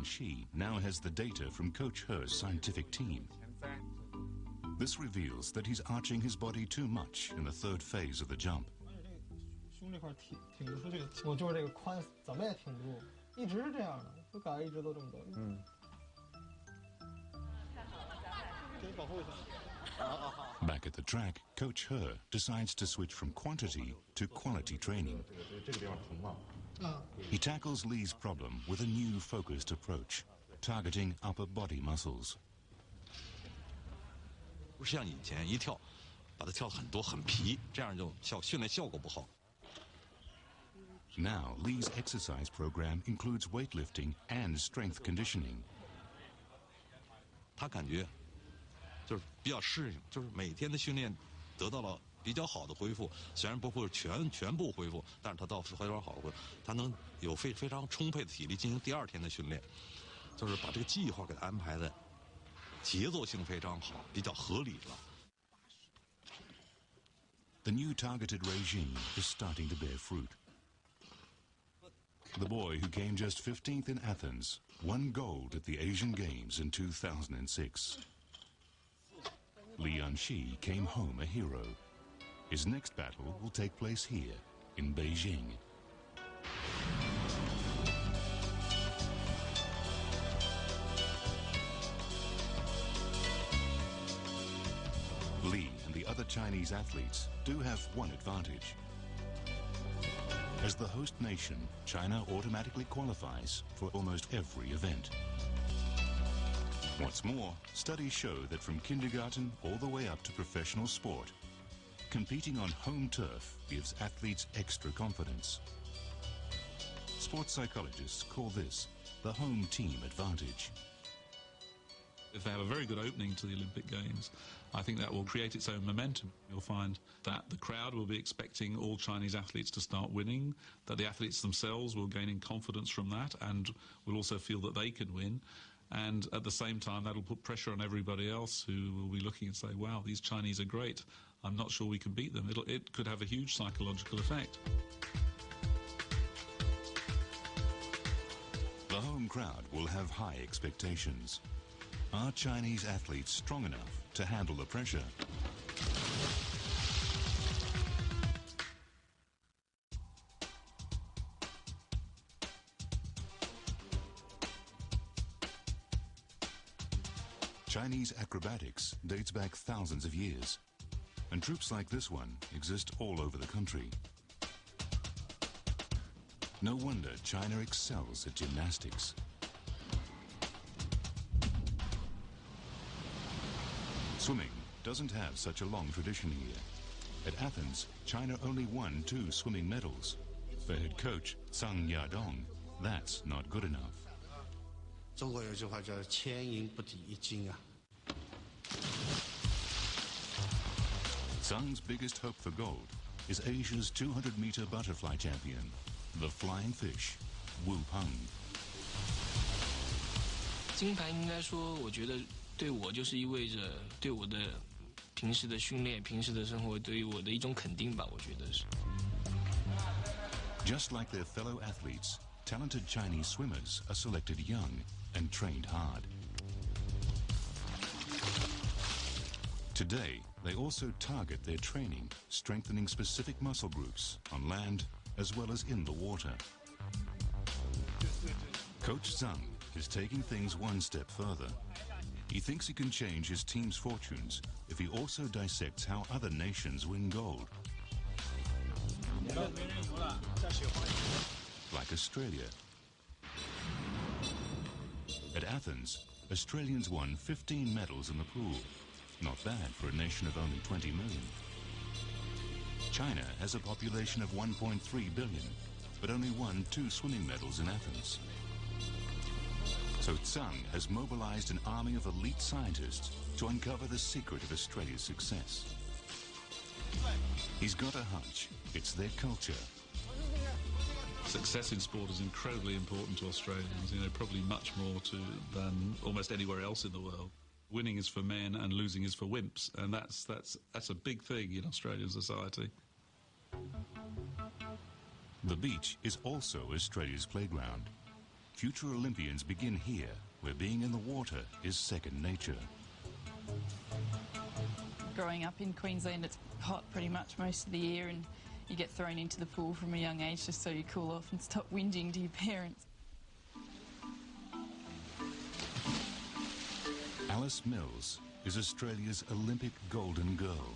Yanxi now has the data from Coach He's scientific team. This reveals that he's arching his body too much in the third phase of the jump. 胸这块挺不出去，我就是这个髋怎么也挺不住，一直是这样的，就感觉一直都这么多。给你保护一下。Back at the track, Coach He decides to switch from quantity to quality training. He tackles Li's problem with a new focused approach, targeting upper body muscles. 不是像以前一跳，把它跳很多很皮，这样就训练效果不好。 Now, Li's exercise program includes weightlifting and strength conditioning. 他感觉就是比较适应，就是每天的训练得到了比较好的恢复。虽然不会全部恢复，但是他到非常好的恢复，他能有非常充沛的体力进行第二天的训练，就是把这个计划给他安排的节奏性非常好，比较合理了。 The new targeted regime is starting to bear fruit. The boy who came just 15th in Athens won gold at the Asian Games in 2006. Li Yanxi came home a hero. His next battle will take place here in Beijing. Li and the other Chinese athletes do have one advantage. As the host nation, China automatically qualifies for almost every event. What's more, studies show that from kindergarten all the way up to professional sport, competing on home turf gives athletes extra confidence. Sports psychologists call this the home team advantage. If they have a very good opening to the Olympic Games, I think that will create its own momentum. You'll find that the crowd will be expecting all Chinese athletes to start winning, that the athletes themselves will gain in confidence from that and will also feel that they can win. And at the same time, that'll put pressure on everybody else who will be looking and say, wow, these Chinese are great. I'm not sure we can beat them. It could have a huge psychological effect. The home crowd will have high expectations. Are Chinese athletes strong enough to handle the pressure? Chinese acrobatics dates back thousands of years, and troops like this one exist all over the country. No wonder China excels at gymnastics. Swimming doesn't have such a long tradition here. At Athens, China only won 2 swimming medals. For head coach Zhang Yadong, that's not good enough. 中国有句话叫千银不抵一金啊。 Zhang's biggest hope for gold is Asia's 200-meter butterfly champion, the flying fish, Wu Peng. 金牌应该说，我觉得对我就是意味着对我的平时的训练、平时的生活对于我的一种肯定吧，我觉得是。Just like their fellow athletes, talented Chinese swimmers are selected young and trained hard. Today, they also target their training, strengthening specific muscle groups on land as well as in the water. Coach Zhang is taking things one step further. He thinks he can change his team's fortunes if he also dissects how other nations win gold. Like Australia. At Athens, Australians won 15 medals in the pool. Not bad for a nation of only 20 million. China has a population of 1.3 billion, but only won 2 swimming medals in Athens. So Zhang has mobilized an army of elite scientists to uncover the secret of Australia's success. He's got a hunch. It's their culture. Success in sport is incredibly important to Australians, probably much more than almost anywhere else in the world. Winning is for men and losing is for wimps, and that's a big thing in Australian society. The beach is also Australia's playground. Future Olympians begin here, where being in the water is second nature. Growing up in Queensland, it's hot pretty much most of the year, and you get thrown into the pool from a young age just so you cool off and stop whinging to your parents. Alice Mills is Australia's Olympic golden girl.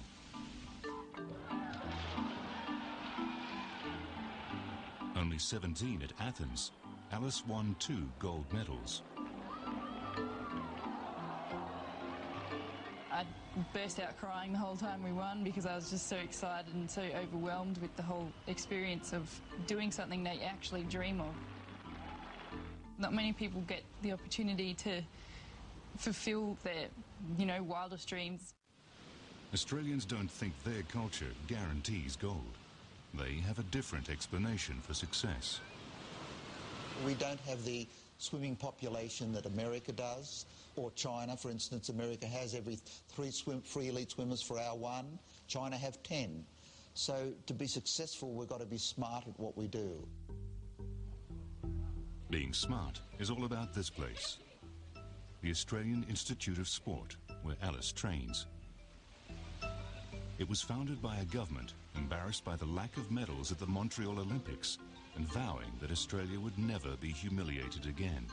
Only 17 at Athens, Alice won 2 gold medals. I burst out crying the whole time we won because I was just so excited and so overwhelmed with the whole experience of doing something they actually dream of. Not many people get the opportunity to fulfill their, wildest dreams. Australians don't think their culture guarantees gold. They have a different explanation for success. We don't have the swimming population that America does, or China, for instance. America has every three elite swimmers for our 1. China have 10. So to be successful, we've got to be smart at what we do. Being smart is all about this place, the Australian Institute of Sport, where Alice trains. It was founded by a government embarrassed by the lack of medals at the Montreal Olympics and vowing that Australia would never be humiliated again.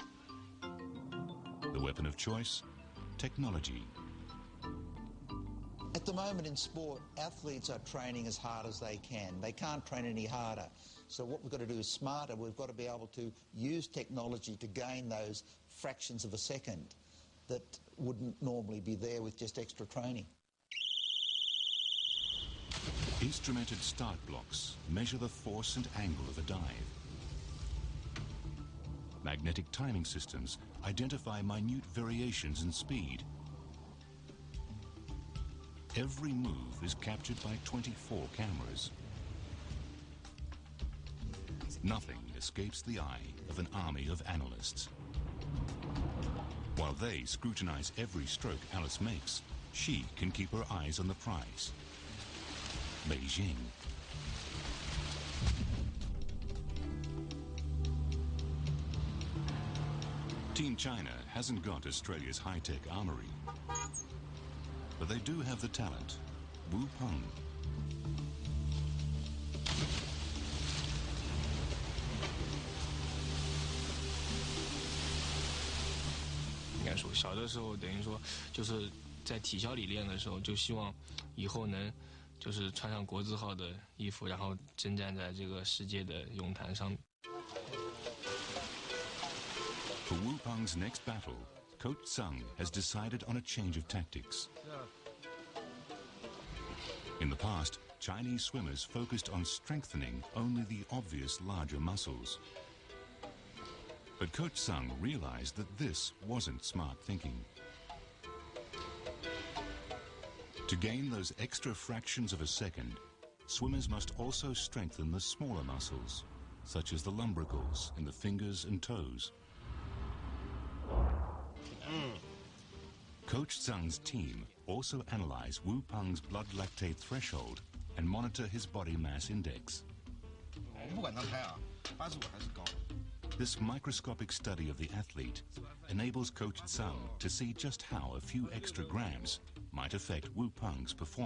The weapon of choice? Technology. At the moment in sport, athletes are training as hard as they can. They can't train any harder. So what we've got to do is smarter. We've got to be able to use technology to gain those fractions of a second that wouldn't normally be there with just extra training. Instrumented start blocks measure the force and angle of a dive. Magnetic timing systems identify minute variations in speed. Every move is captured by 24 cameras. Nothing escapes the eye of an army of analysts. While they scrutinize every stroke Alice makes, she can keep her eyes on the prize. Beijing. Team China hasn't got Australia's high-tech armory, but they do have the talent. Wu Peng. 应该说，小的时候等于说就是在体校里练的时候，就希望以后能就是穿上国字号的衣服，然后征战在这个世界的泳坛上。 For Wu Peng's next battle, Coach Tsang has decided on a change of tactics. In the past, Chinese swimmers focused on strengthening only the obvious larger muscles. But Coach Tsang realized that this wasn't smart thinking. To gain those extra fractions of a second, swimmers must also strengthen the smaller muscles, such as the lumbricals in the fingers and toes. Coach Tsang's team also analyze Wu Peng's blood lactate threshold and monitor his body mass index. This microscopic study of the athlete enables Coach Tsang to see just how a few extra grams might affect Wu Peng's performance.